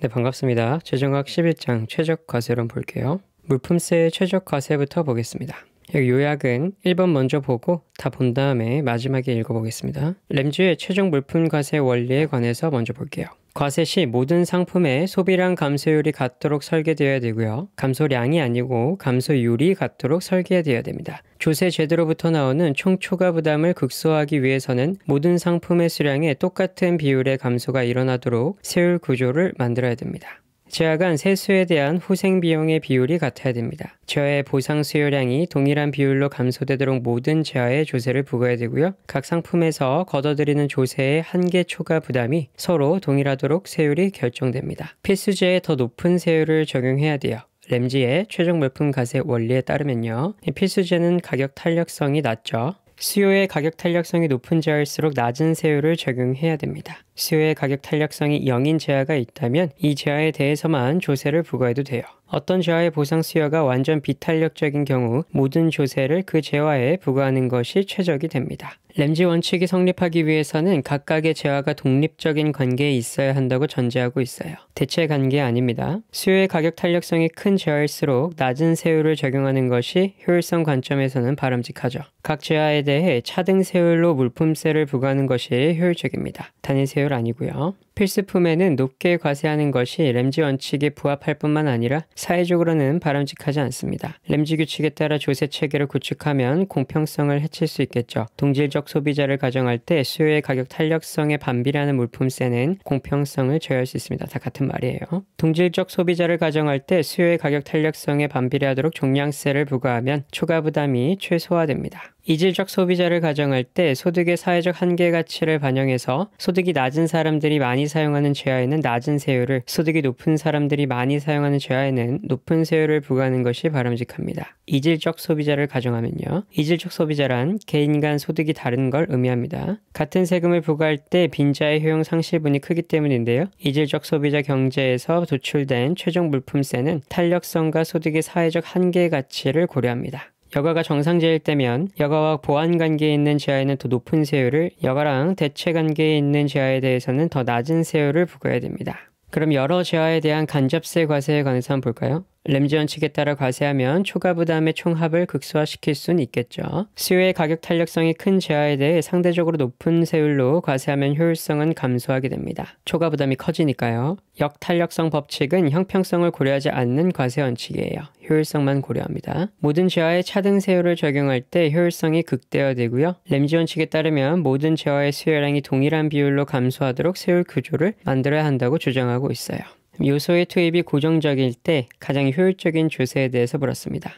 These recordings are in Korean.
네, 반갑습니다. 재정학 11장 최적 과세론 볼게요. 물품세의 최적 과세부터 보겠습니다. 여기 요약은 1번 먼저 보고 다 본 다음에 마지막에 읽어보겠습니다. 램즈의 최종 물품 과세 원리에 관해서 먼저 볼게요. 과세 시 모든 상품의 소비량 감소율이 같도록 설계되어야 되고요. 감소량이 아니고 감소율이 같도록 설계되어야 됩니다. 조세 제도로부터 나오는 총 초과 부담을 극소화하기 위해서는 모든 상품의 수량에 똑같은 비율의 감소가 일어나도록 세율 구조를 만들어야 됩니다. 제하간 세수에 대한 후생 비용의 비율이 같아야 됩니다. 제하의 보상 수요량이 동일한 비율로 감소되도록 모든 제하에 조세를 부과해야 되고요. 각 상품에서 걷어들이는 조세의 한계 초과 부담이 서로 동일하도록 세율이 결정됩니다. 필수제에 더 높은 세율을 적용해야 돼요. 램즈의 최종 물품 과세 원리에 따르면요. 필수제는 가격 탄력성이 낮죠. 수요의 가격 탄력성이 높은 제하일수록 낮은 세율을 적용해야 됩니다. 수요의 가격 탄력성이 0인 제하가 있다면 이 제하에 대해서만 조세를 부과해도 돼요. 어떤 제하의 보상 수요가 완전 비탄력적인 경우 모든 조세를 그 제하에 부과하는 것이 최적이 됩니다. 램지 원칙이 성립하기 위해서는 각각의 제하가 독립적인 관계에 있어야 한다고 전제하고 있어요. 대체 관계 아닙니다. 수요의 가격 탄력성이 큰 제하일수록 낮은 세율을 적용하는 것이 효율성 관점에서는 바람직하죠. 각 제하에 대해 차등 세율로 물품세를 부과하는 것이 효율적입니다. 단일 세율 아니고요. 필수품에는 높게 과세하는 것이 램지 원칙에 부합할 뿐만 아니라 사회적으로는 바람직하지 않습니다. 램지 규칙에 따라 조세 체계를 구축하면 공평성을 해칠 수 있겠죠. 동질적 소비자를 가정할 때 수요의 가격 탄력성에 반비례하는 물품세는 공평성을 저해할 수 있습니다. 다 같은 말이에요. 동질적 소비자를 가정할 때 수요의 가격 탄력성에 반비례하도록 종량세를 부과하면 초과 부담이 최소화됩니다. 이질적 소비자를 가정할 때 소득의 사회적 한계 가치를 반영해서 소득이 낮은 사람들이 많이 사용하는 제하에는 낮은 세율을, 소득이 높은 사람들이 많이 사용하는 제하에는 높은 세율을 부과하는 것이 바람직합니다. 이질적 소비자를 가정하면요. 이질적 소비자란 개인 간 소득이 다른 걸 의미합니다. 같은 세금을 부과할 때 빈자의 효용 상실분이 크기 때문인데요. 이질적 소비자 경제에서 도출된 최종 물품세는 탄력성과 소득의 사회적 한계 가치를 고려합니다. 여가가 정상제일 때면 여가와 보완 관계에 있는 제하에는 더 높은 세율을, 여가랑 대체 관계에 있는 제하에 대해서는 더 낮은 세율을 부과해야 됩니다. 그럼 여러 제하에 대한 간접세 과세에 관해서 한번 볼까요? 램지 원칙에 따라 과세하면 초과 부담의 총합을 극소화시킬 수는 있겠죠. 수요의 가격 탄력성이 큰 제하에 대해 상대적으로 높은 세율로 과세하면 효율성은 감소하게 됩니다. 초과 부담이 커지니까요. 역탄력성 법칙은 형평성을 고려하지 않는 과세 원칙이에요. 효율성만 고려합니다. 모든 제하에 차등 세율을 적용할 때 효율성이 극대화되고요. 램지 원칙에 따르면 모든 제하의 수요량이 동일한 비율로 감소하도록 세율 구조를 만들어야 한다고 주장하고 있어요. 요소의 투입이 고정적일 때 가장 효율적인 조세에 대해서 물었습니다.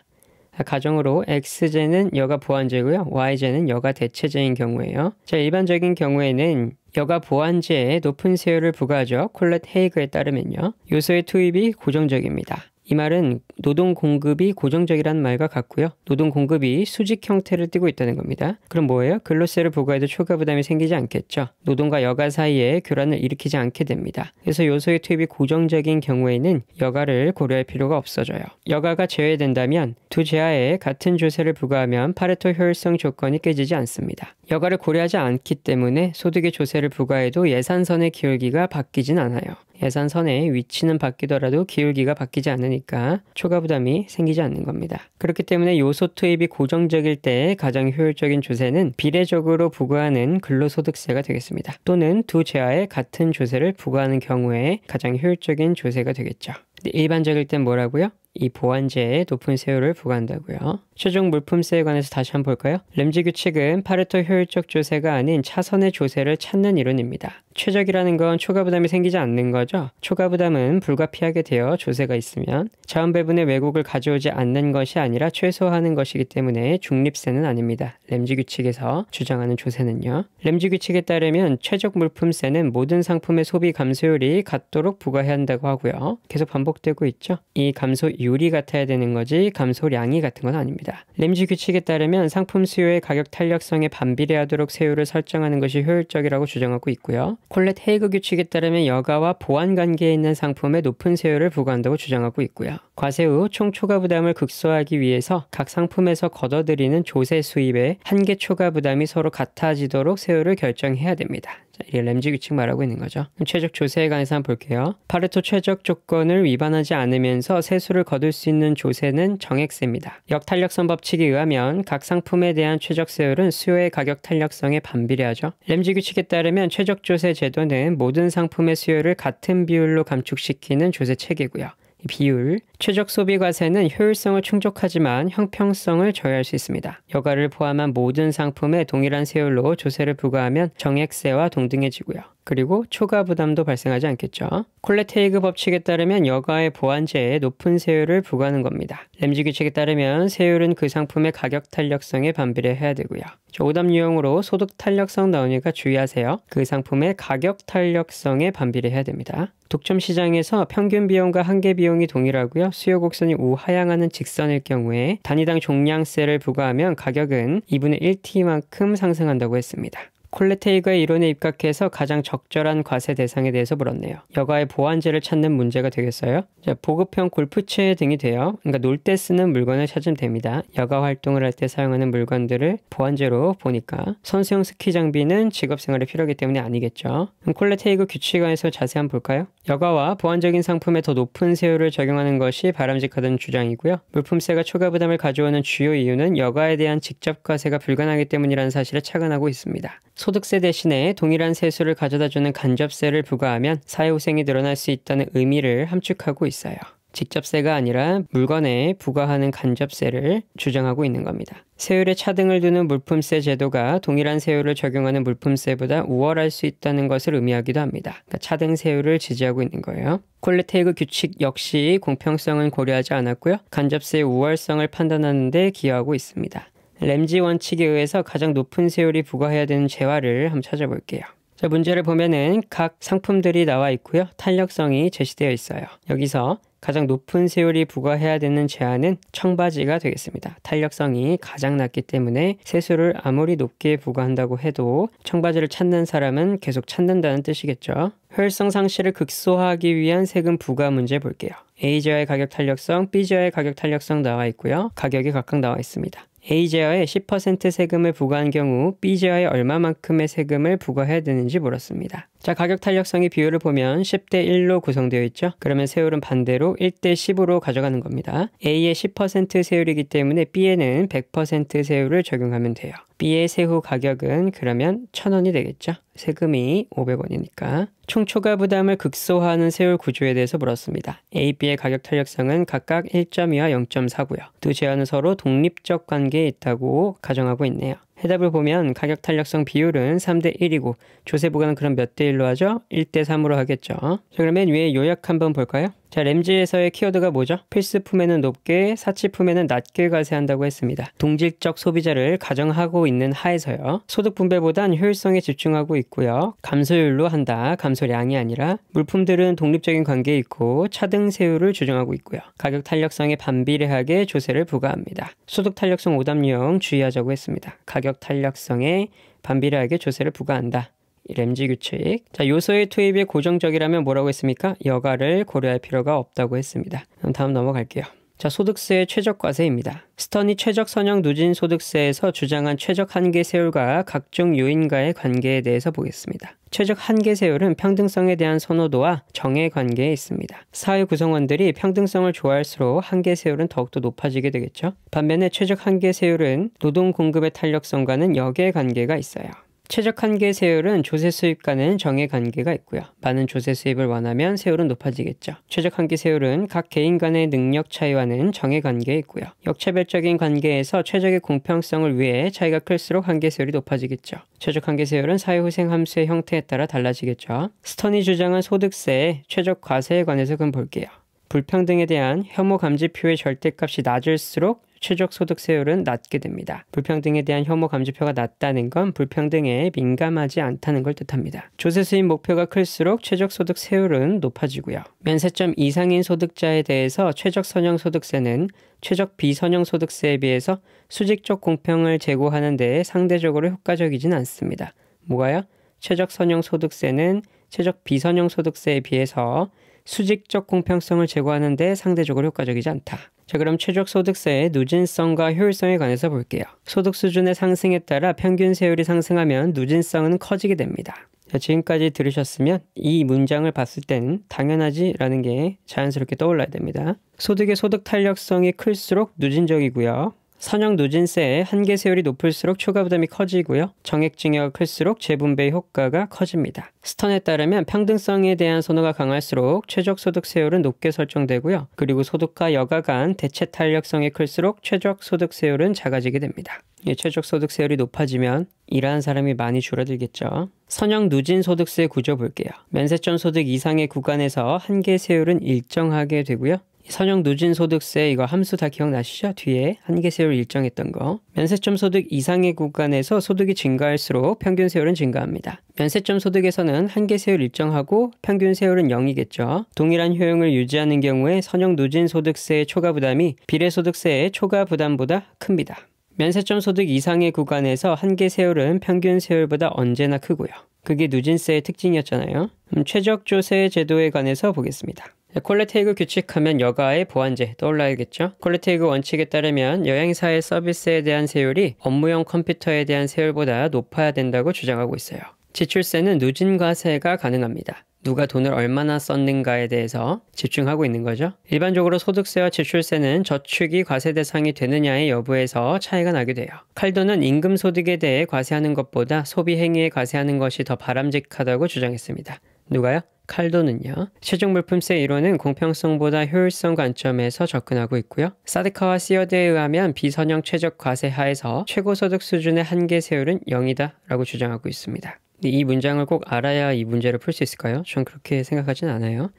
가정으로 X제는 여가 보완제고요. Y제는 여가 대체제인 경우에요. 자, 일반적인 경우에는 여가 보완제에 높은 세율을 부과하죠. 콜렛 헤이그에 따르면요. 요소의 투입이 고정적입니다. 이 말은 노동 공급이 고정적이라는 말과 같고요. 노동 공급이 수직 형태를 띠고 있다는 겁니다. 그럼 뭐예요? 근로세를 부과해도 초과 부담이 생기지 않겠죠. 노동과 여가 사이에 교란을 일으키지 않게 됩니다. 그래서 요소의 투입이 고정적인 경우에는 여가를 고려할 필요가 없어져요. 여가가 제외된다면 두 제하에 같은 조세를 부과하면 파레토 효율성 조건이 깨지지 않습니다. 여가를 고려하지 않기 때문에 소득의 조세를 부과해도 예산선의 기울기가 바뀌진 않아요. 예산선의 위치는 바뀌더라도 기울기가 바뀌지 않으니까 초과 부담이 생기지 않는 겁니다. 그렇기 때문에 요소 투입이 고정적일 때 가장 효율적인 조세는 비례적으로 부과하는 근로소득세가 되겠습니다. 또는 두 제하에 같은 조세를 부과하는 경우에 가장 효율적인 조세가 되겠죠. 일반적일 땐 뭐라고요? 이 보완제에 높은 세율을 부과한다고요. 최종 물품세에 관해서 다시 한번 볼까요? 램지 규칙은 파레토 효율적 조세가 아닌 차선의 조세를 찾는 이론입니다. 최적이라는 건 초과 부담이 생기지 않는 거죠. 초과 부담은 불가피하게 되어 조세가 있으면 자원 배분의 왜곡을 가져오지 않는 것이 아니라 최소화하는 것이기 때문에 중립세는 아닙니다. 램지 규칙에서 주장하는 조세는요. 램지 규칙에 따르면 최적 물품세는 모든 상품의 소비 감소율이 같도록 부과해야 한다고 하고요. 계속 반복되고 있죠. 이 감소율이 같아야 되는 거지 감소량이 같은 건 아닙니다. 램지 규칙에 따르면 상품 수요의 가격 탄력성에 반비례하도록 세율을 설정하는 것이 효율적이라고 주장하고 있고요. 콜렛 헤이그 규칙에 따르면 여가와 보완 관계에 있는 상품에 높은 세율을 부과한다고 주장하고 있고요. 과세 후 총 초과 부담을 극소화하기 위해서 각 상품에서 걷어들이는 조세 수입의 한계 초과 부담이 서로 같아지도록 세율을 결정해야 됩니다. 이 램지 규칙 말하고 있는 거죠. 최적 조세에 관해서 한번 볼게요. 파레토 최적 조건을 위반하지 않으면서 세수를 거둘 수 있는 조세는 정액세입니다. 역탄력성 법칙에 의하면 각 상품에 대한 최적 세율은 수요의 가격 탄력성에 반비례하죠. 램지 규칙에 따르면 최적 조세 제도는 모든 상품의 수요를 같은 비율로 감축시키는 조세 체계고요. 비율, 최적 소비 과세는 효율성을 충족하지만 형평성을 저해할 수 있습니다. 여가를 포함한 모든 상품에 동일한 세율로 조세를 부과하면 정액세와 동등해지고요. 그리고 초과 부담도 발생하지 않겠죠. 콜레테이그 법칙에 따르면 여가의 보완제에 높은 세율을 부과하는 겁니다. 램지 규칙에 따르면 세율은 그 상품의 가격 탄력성에 반비례해야 되고요. 오답 유형으로 소득 탄력성 나오니까 주의하세요. 그 상품의 가격 탄력성에 반비례해야 됩니다. 독점 시장에서 평균 비용과 한계 비용이 동일하고요. 수요 곡선이 우하향하는 직선일 경우에 단위당 종량세를 부과하면 가격은 2분의 1t만큼 상승한다고 했습니다. 콜레테이그의 이론에 입각해서 가장 적절한 과세 대상에 대해서 물었네요. 여가의 보완제를 찾는 문제가 되겠어요? 자, 보급형 골프채 등이 돼요. 그러니까 놀 때 쓰는 물건을 찾으면 됩니다. 여가 활동을 할 때 사용하는 물건들을 보완제로 보니까 선수용 스키 장비는 직업생활에 필요하기 때문에 아니겠죠. 그럼 콜레테이그 규칙 안에서 자세히 한번 볼까요? 여가와 보완적인 상품에 더 높은 세율을 적용하는 것이 바람직하다는 주장이고요. 물품세가 초과 부담을 가져오는 주요 이유는 여가에 대한 직접 과세가 불가능하기 때문이라는 사실에 착안하고 있습니다. 소득세 대신에 동일한 세수를 가져다주는 간접세를 부과하면 사회후생이 늘어날 수 있다는 의미를 함축하고 있어요. 직접세가 아니라 물건에 부과하는 간접세를 주장하고 있는 겁니다. 세율에 차등을 두는 물품세 제도가 동일한 세율을 적용하는 물품세보다 우월할 수 있다는 것을 의미하기도 합니다. 그러니까 차등 세율을 지지하고 있는 거예요. 콜레테이그 규칙 역시 공평성은 고려하지 않았고요. 간접세의 우월성을 판단하는 데 기여하고 있습니다. 램지 원칙에 의해서 가장 높은 세율이 부과해야 되는 재화를 한번 찾아볼게요. 자, 문제를 보면은 각 상품들이 나와 있고요. 탄력성이 제시되어 있어요. 여기서 가장 높은 세율이 부과해야 되는 제한은 청바지가 되겠습니다. 탄력성이 가장 낮기 때문에 세수를 아무리 높게 부과한다고 해도 청바지를 찾는 사람은 계속 찾는다는 뜻이겠죠. 효율성 상실을 극소화하기 위한 세금 부과 문제 볼게요. A제화의 가격 탄력성, B제화의 가격 탄력성 나와 있고요. 가격이 각각 나와 있습니다. A제화에 10% 세금을 부과한 경우 B제화에 얼마만큼의 세금을 부과해야 되는지 물었습니다. 자, 가격 탄력성의 비율을 보면 10대 1로 구성되어 있죠. 그러면 세율은 반대로 1대 10으로 가져가는 겁니다. A의 10% 세율이기 때문에 B에는 100% 세율을 적용하면 돼요. B의 세후 가격은 그러면 1,000원이 되겠죠. 세금이 500원이니까. 총 초과 부담을 극소화하는 세율 구조에 대해서 물었습니다. A, B의 가격 탄력성은 각각 1.2와 0.4고요. 두 제한은 서로 독립적 관계에 있다고 가정하고 있네요. 해답을 보면 가격 탄력성 비율은 3대 1이고 조세 부과는 그럼 몇 대 1로 하죠? 1대 3으로 하겠죠. 자, 그러면 위에 요약 한번 볼까요? 자, 램지에서의 키워드가 뭐죠? 필수품에는 높게, 사치품에는 낮게 과세한다고 했습니다. 동질적 소비자를 가정하고 있는 하에서요. 소득 분배보단 효율성에 집중하고 있고요. 감소율로 한다. 감소량이 아니라 물품들은 독립적인 관계에 있고 차등 세율을 주장하고 있고요. 가격 탄력성에 반비례하게 조세를 부과합니다. 소득 탄력성 오답 유형 주의하자고 했습니다. 가격 탄력성에 반비례하게 조세를 부과한다. 램지 규칙. 자, 요소의 투입이 고정적이라면 뭐라고 했습니까? 여가를 고려할 필요가 없다고 했습니다. 그럼 다음 넘어갈게요. 자, 소득세의 최적과세입니다. 스턴이 최적 선형 누진 소득세에서 주장한 최적 한계 세율과 각종 요인과의 관계에 대해서 보겠습니다. 최적 한계 세율은 평등성에 대한 선호도와 정의 관계에 있습니다. 사회 구성원들이 평등성을 좋아할수록 한계 세율은 더욱더 높아지게 되겠죠. 반면에 최적 한계 세율은 노동 공급의 탄력성과는 역의 관계가 있어요. 최적 한계 세율은 조세 수입과는 정의 관계가 있고요. 많은 조세 수입을 원하면 세율은 높아지겠죠. 최적 한계 세율은 각 개인 간의 능력 차이와는 정의 관계에 있고요. 역차별적인 관계에서 최적의 공평성을 위해 차이가 클수록 한계 세율이 높아지겠죠. 최적 한계 세율은 사회후생 함수의 형태에 따라 달라지겠죠. 스턴이 주장한 소득세의 최적 과세에 관해서 그럼 볼게요. 불평등에 대한 혐오 감지표의 절대값이 낮을수록 최적 소득세율은 낮게 됩니다. 불평등에 대한 혐오 감지표가 낮다는 건 불평등에 민감하지 않다는 걸 뜻합니다. 조세 수입 목표가 클수록 최적 소득세율은 높아지고요. 면세점 이상인 소득자에 대해서 최적 선형 소득세는 최적 비선형 소득세에 비해서 수직적 공평을 제고하는 데 상대적으로 효과적이진 않습니다. 뭐가요? 최적 선형 소득세는 최적 비선형 소득세에 비해서 수직적 공평성을 제고하는 데 상대적으로 효과적이지 않다. 자, 그럼 최적 소득세의 누진성과 효율성에 관해서 볼게요. 소득 수준의 상승에 따라 평균 세율이 상승하면 누진성은 커지게 됩니다. 자, 지금까지 들으셨으면 이 문장을 봤을 때는 당연하지 라는 게 자연스럽게 떠올라야 됩니다. 소득의 소득 탄력성이 클수록 누진적이고요. 선형 누진세의 한계 세율이 높을수록 초과 부담이 커지고요. 정액증여가 클수록 재분배 효과가 커집니다. 스턴에 따르면 평등성에 대한 선호가 강할수록 최적 소득 세율은 높게 설정되고요. 그리고 소득과 여가 간 대체 탄력성이 클수록 최적 소득 세율은 작아지게 됩니다. 최적 소득 세율이 높아지면 일하는 사람이 많이 줄어들겠죠. 선형 누진 소득세 구조 볼게요. 면세점 소득 이상의 구간에서 한계 세율은 일정하게 되고요. 선형 누진 소득세 이거 함수 다 기억나시죠? 뒤에 한계 세율 일정했던 거. 면세점 소득 이상의 구간에서 소득이 증가할수록 평균 세율은 증가합니다. 면세점 소득에서는 한계 세율 일정하고 평균 세율은 0이겠죠. 동일한 효용을 유지하는 경우에 선형 누진 소득세의 초과 부담이 비례소득세의 초과 부담보다 큽니다. 면세점 소득 이상의 구간에서 한계 세율은 평균 세율보다 언제나 크고요. 그게 누진세의 특징이었잖아요. 최적 조세 제도에 관해서 보겠습니다. 콜레테이크 규칙하면 여가의 보완제 떠올라야겠죠. 콜레테이크 원칙에 따르면 여행사의 서비스에 대한 세율이 업무용 컴퓨터에 대한 세율보다 높아야 된다고 주장하고 있어요. 지출세는 누진과세가 가능합니다. 누가 돈을 얼마나 썼는가에 대해서 집중하고 있는 거죠. 일반적으로 소득세와 지출세는 저축이 과세 대상이 되느냐의 여부에서 차이가 나게 돼요. 칼도는 임금 소득에 대해 과세하는 것보다 소비 행위에 과세하는 것이 더 바람직하다고 주장했습니다. 누가요? 칼도는요. 최종 물품세 이론은 공평성보다 효율성 관점에서 접근하고 있고요. 사드카와 시어드에 의하면 비선형 최적 과세 하에서 최고소득 수준의 한계 세율은 0이다 라고 주장하고 있습니다. 이 문장을 꼭 알아야 이 문제를 풀 수 있을까요? 전 그렇게 생각하진 않아요.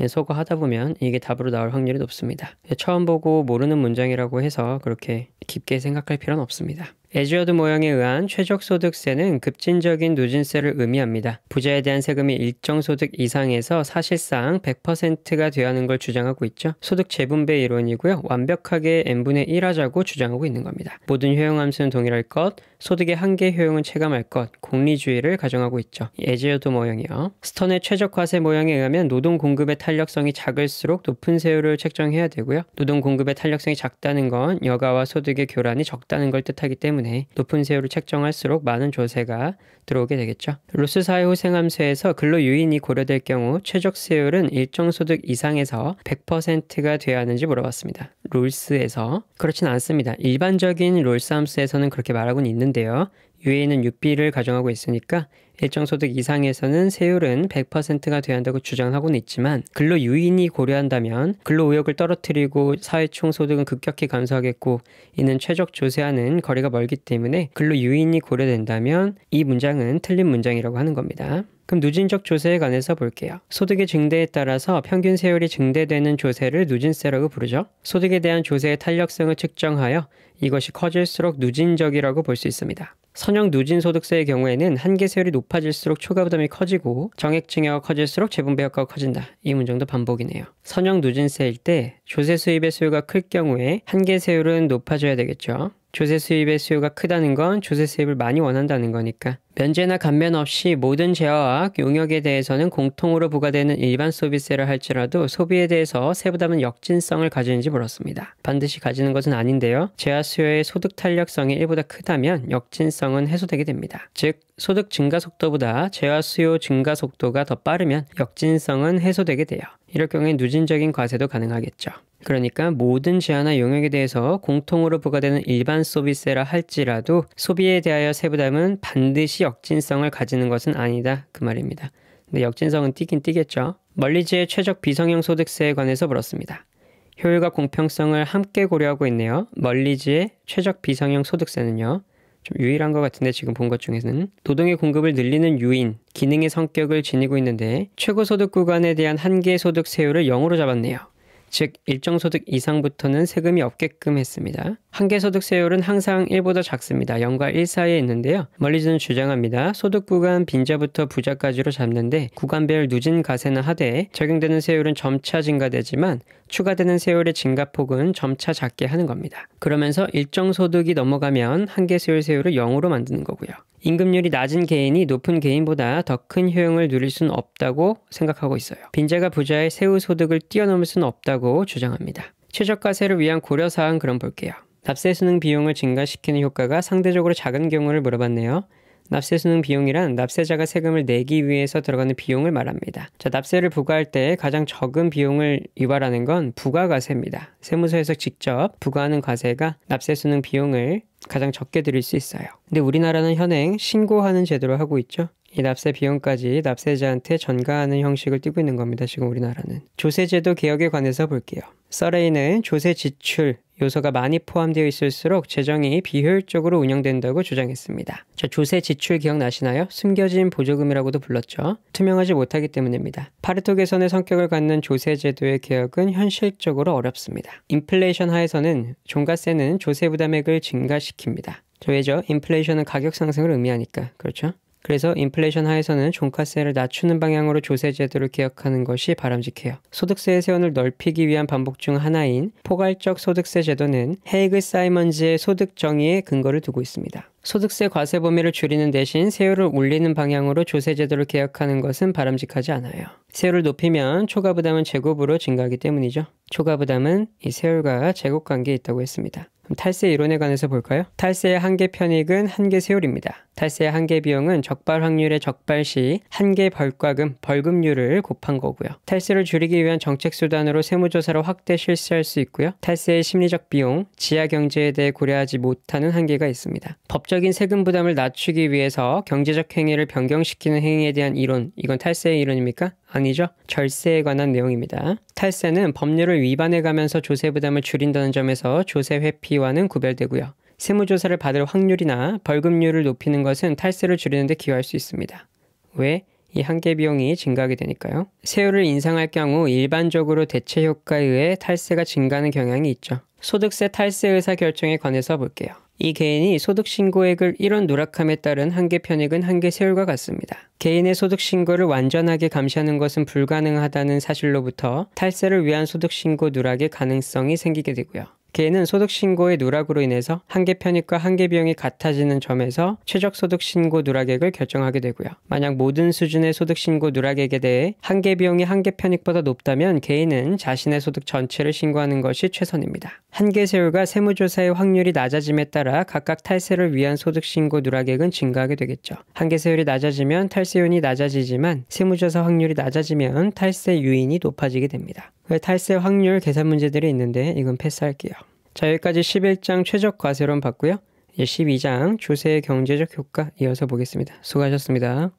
속어 하다 보면 이게 답으로 나올 확률이 높습니다. 처음 보고 모르는 문장이라고 해서 그렇게 깊게 생각할 필요는 없습니다. 에즈워드 모형에 의한 최적소득세는 급진적인 누진세를 의미합니다. 부자에 대한 세금이 일정 소득 이상에서 사실상 100%가 되어야 하는 걸 주장하고 있죠. 소득 재분배 이론이고요. 완벽하게 n분의 1 하자고 주장하고 있는 겁니다. 모든 효용함수는 동일할 것, 소득의 한계 효용은 체감할 것, 공리주의를 가정하고 있죠. 에즈워드 모형이요. 스턴의 최적과세 모형에 의하면 노동 공급의 탄력성이 작을수록 높은 세율을 책정해야 되고요. 노동 공급의 탄력성이 작다는 건 여가와 소득의 교란이 적다는 걸 뜻하기 때문에 높은 세율을 책정할수록 많은 조세가 들어오게 되겠죠. 로스 사회 후생함수에서 근로 유인이 고려될 경우 최적 세율은 일정 소득 이상에서 100%가 되어야 하는지 물어봤습니다. 롤스에서 그렇진 않습니다. 일반적인 롤스 함수에서는 그렇게 말하고는 있는데요. 유인은 UB를 가정하고 있으니까 일정 소득 이상에서는 세율은 100%가 되어야 한다고 주장하고는 있지만 근로 유인이 고려한다면 근로 의욕을 떨어뜨리고 사회 총 소득은 급격히 감소하겠고 이는 최적 조세와는 거리가 멀기 때문에 근로 유인이 고려된다면 이 문장은 틀린 문장이라고 하는 겁니다. 그럼 누진적 조세에 관해서 볼게요. 소득의 증대에 따라서 평균 세율이 증대되는 조세를 누진세라고 부르죠. 소득에 대한 조세의 탄력성을 측정하여 이것이 커질수록 누진적이라고 볼 수 있습니다. 선형 누진 소득세의 경우에는 한계 세율이 높아질수록 초과 부담이 커지고 정액 증여가 커질수록 재분배 효과가 커진다. 이 문장도 반복이네요. 선형 누진세일 때 조세 수입의 수요가 클 경우에 한계 세율은 높아져야 되겠죠. 조세 수입의 수요가 크다는 건 조세 수입을 많이 원한다는 거니까. 면제나 감면 없이 모든 재화와 용역에 대해서는 공통으로 부과되는 일반 소비세를 할지라도 소비에 대해서 세부담은 역진성을 가지는지 물었습니다. 반드시 가지는 것은 아닌데요. 재화 수요의 소득 탄력성이 1보다 크다면 역진성은 해소되게 됩니다. 즉 소득 증가 속도보다 재화 수요 증가 속도가 더 빠르면 역진성은 해소되게 돼요. 이럴 경우에 누진적인 과세도 가능하겠죠. 그러니까 모든 재화나 용역에 대해서 공통으로 부과되는 일반 소비세라 할지라도 소비에 대하여 세부담은 반드시 역진성을 가지는 것은 아니다 그 말입니다. 근데 역진성은 띄긴 띄겠죠. 멀리지의 최적 비성형 소득세에 관해서 물었습니다. 효율과 공평성을 함께 고려하고 있네요. 멀리지의 최적 비성형 소득세는요. 좀 유일한 것 같은데 지금 본 것 중에서는 노동의 공급을 늘리는 유인, 기능의 성격을 지니고 있는데 최고소득 구간에 대한 한계 소득 세율을 0으로 잡았네요. 즉 일정 소득 이상부터는 세금이 없게끔 했습니다. 한계 소득 세율은 항상 1보다 작습니다. 0과 1 사이에 있는데요. 멀리지는 주장합니다. 소득 구간 빈자부터 부자까지로 잡는데 구간별 누진 가세나 하되 적용되는 세율은 점차 증가되지만 추가되는 세율의 증가폭은 점차 작게 하는 겁니다. 그러면서 일정 소득이 넘어가면 한계 세율을 0으로 만드는 거고요. 임금률이 낮은 개인이 높은 개인보다 더 큰 효용을 누릴 수는 없다고 생각하고 있어요. 빈자가 부자의 세후 소득을 뛰어넘을 수는 없다고 주장합니다. 최저가세를 위한 고려사항 그럼 볼게요. 납세 수능 비용을 증가시키는 효과가 상대적으로 작은 경우를 물어봤네요. 납세수능 비용이란 납세자가 세금을 내기 위해서 들어가는 비용을 말합니다. 자, 납세를 부과할 때 가장 적은 비용을 유발하는 건 부가과세입니다. 세무서에서 직접 부과하는 과세가 납세수능 비용을 가장 적게 들일 수 있어요. 근데 우리나라는 현행 신고하는 제도를 하고 있죠. 이 납세 비용까지 납세자한테 전가하는 형식을 띠고 있는 겁니다. 지금 우리나라는. 조세제도 개혁에 관해서 볼게요. 썰에이는 조세 지출 요소가 많이 포함되어 있을수록 재정이 비효율적으로 운영된다고 주장했습니다. 자, 조세 지출 기억나시나요? 숨겨진 보조금이라고도 불렀죠. 투명하지 못하기 때문입니다. 파레토 개선의 성격을 갖는 조세제도의 개혁은 현실적으로 어렵습니다. 인플레이션 하에서는 종가세는 조세 부담액을 증가시킵니다. 왜죠? 인플레이션은 가격 상승을 의미하니까. 그렇죠? 그래서 인플레이션 하에서는 종가세를 낮추는 방향으로 조세제도를 개혁하는 것이 바람직해요. 소득세의 세원을 넓히기 위한 방법 중 하나인 포괄적 소득세 제도는 헤이그 사이먼즈의 소득 정의에 근거를 두고 있습니다. 소득세 과세 범위를 줄이는 대신 세율을 올리는 방향으로 조세제도를 개혁하는 것은 바람직하지 않아요. 세율을 높이면 초과부담은 제곱으로 증가하기 때문이죠. 초과부담은 이 세율과 제곱관계에 있다고 했습니다. 그럼 탈세 이론에 관해서 볼까요? 탈세의 한계 편익은 한계 세율입니다. 탈세의 한계 비용은 적발 확률의 적발시 한계 벌과금, 벌금률을 곱한 거고요. 탈세를 줄이기 위한 정책 수단으로 세무조사를 확대 실시할 수 있고요. 탈세의 심리적 비용, 지하 경제에 대해 고려하지 못하는 한계가 있습니다. 법적인 세금 부담을 낮추기 위해서 경제적 행위를 변경시키는 행위에 대한 이론, 이건 탈세의 이론입니까? 아니죠. 절세에 관한 내용입니다. 탈세는 법률을 위반해가면서 조세 부담을 줄인다는 점에서 조세 회피와는 구별되고요. 세무조사를 받을 확률이나 벌금률을 높이는 것은 탈세를 줄이는 데 기여할 수 있습니다. 왜? 이 한계 비용이 증가하게 되니까요. 세율을 인상할 경우 일반적으로 대체 효과에 의해 탈세가 증가하는 경향이 있죠. 소득세 탈세 의사 결정에 관해서 볼게요. 이 개인이 소득 신고액을 1원 누락함에 따른 한계 편익은 한계 세율과 같습니다. 개인의 소득 신고를 완전하게 감시하는 것은 불가능하다는 사실로부터 탈세를 위한 소득 신고 누락의 가능성이 생기게 되고요. 개인은 소득신고의 누락으로 인해서 한계 편익과 한계 비용이 같아지는 점에서 최적 소득신고 누락액을 결정하게 되고요. 만약 모든 수준의 소득신고 누락액에 대해 한계 비용이 한계 편익보다 높다면 개인은 자신의 소득 전체를 신고하는 것이 최선입니다. 한계 세율과 세무조사의 확률이 낮아짐에 따라 각각 탈세를 위한 소득신고 누락액은 증가하게 되겠죠. 한계 세율이 낮아지면 탈세율이 낮아지지만 세무조사 확률이 낮아지면 탈세 요인이 높아지게 됩니다. 탈세 확률 계산 문제들이 있는데 이건 패스할게요. 자, 여기까지 11장 최적 과세론 봤고요. 이제 12장 조세의 경제적 효과 이어서 보겠습니다. 수고하셨습니다.